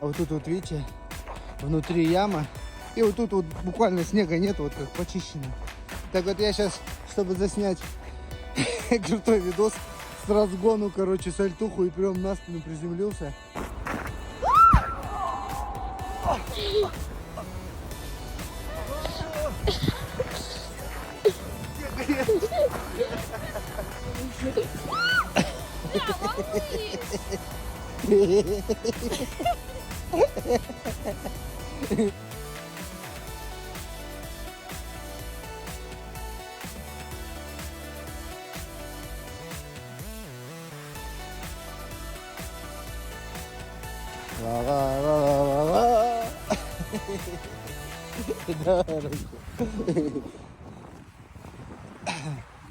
А вот тут вот, видите, внутри яма. И вот тут вот буквально снега нет, вот как почищено. Так вот я сейчас, чтобы заснять крутой видос, с разгону, короче, сальтуху и прям на спину приземлился. Ла-ла-ла-ла-ла. Да,